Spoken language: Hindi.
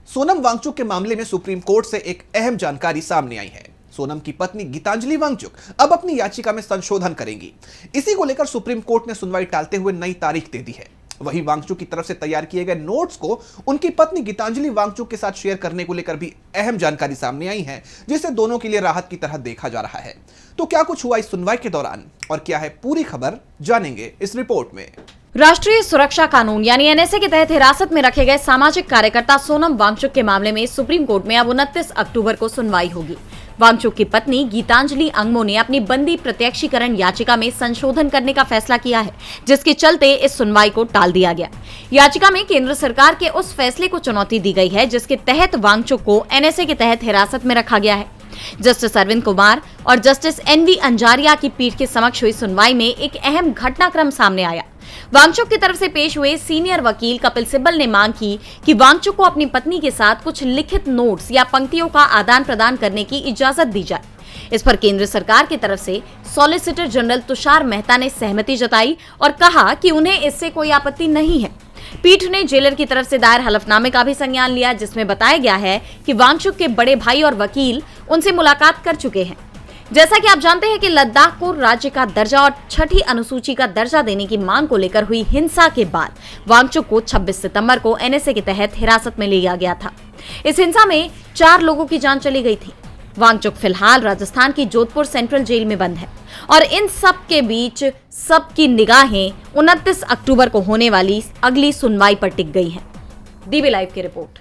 सोनम वांगचुक के मामले में सुप्रीम कोर्ट से एक अहम जानकारी सामने आई है। सोनम की पत्नी गीतांजलि वांगचुक अब अपनी याचिका में संशोधन करेंगी। इसी को लेकर सुप्रीम कोर्ट ने सुनवाई टालते हुए नई तारीख दे दी है। वहीं वांगचुक की तरफ से तैयार किए गए नोट्स को उनकी पत्नी गीतांजलि वांगचुक के साथ शेयर करने को लेकर भी अहम जानकारी सामने आई है, जिसे दोनों के लिए राहत की तरह देखा जा रहा है। तो क्या कुछ हुआ इस सुनवाई के दौरान और क्या है पूरी खबर, जानेंगे इस रिपोर्ट में। राष्ट्रीय सुरक्षा कानून यानी एनएसए के तहत हिरासत में रखे गए सामाजिक कार्यकर्ता सोनम वांगचुक के मामले में सुप्रीम कोर्ट में अब 29 अक्टूबर को सुनवाई होगी। वांगचुक की पत्नी गीतांजलि अंगमो ने अपनी बंदी प्रत्यक्षीकरण याचिका में संशोधन करने का फैसला किया है, जिसके चलते इस सुनवाई को टाल दिया गया। याचिका में केंद्र सरकार के उस फैसले को चुनौती दी गई है जिसके तहत वांगचुक को एनएसए के तहत हिरासत में रखा गया है। जस्टिस अरविंद कुमार और जस्टिस एनवी अंजारिया की पीठ के समक्ष हुई सुनवाई में एक अहम घटनाक्रम सामने आया। वांगचुक की तरफ से पेश हुए सीनियर वकील कपिल सिब्बल ने मांग की कि वांगचुक को अपनी पत्नी के साथ कुछ लिखित नोट्स या पंक्तियों का आदान प्रदान करने की इजाजत दी जाए। इस पर केंद्र सरकार की तरफ से सॉलिसिटर जनरल तुषार मेहता ने सहमति जताई और कहा कि उन्हें इससे कोई आपत्ति नहीं है। पीठ ने जेलर की तरफ से दायर हलफनामे का भी संज्ञान लिया, जिसमें बताया गया है कि वांगचुक के बड़े भाई और वकील उनसे मुलाकात कर चुके हैं। जैसा कि आप जानते हैं कि लद्दाख को राज्य का दर्जा और छठी अनुसूची का दर्जा देने की मांग को लेकर हुई हिंसा के बाद वांगचुक को 26 सितंबर को एनएसए के तहत हिरासत में लिया गया था। इस हिंसा में 4 लोगों की जान चली गई थी। वांगचुक फिलहाल राजस्थान की जोधपुर सेंट्रल जेल में बंद है और इन सब के बीच सबकी निगाहें 29 अक्टूबर को होने वाली अगली सुनवाई पर टिक गई हैं। डीबी लाइव की रिपोर्ट।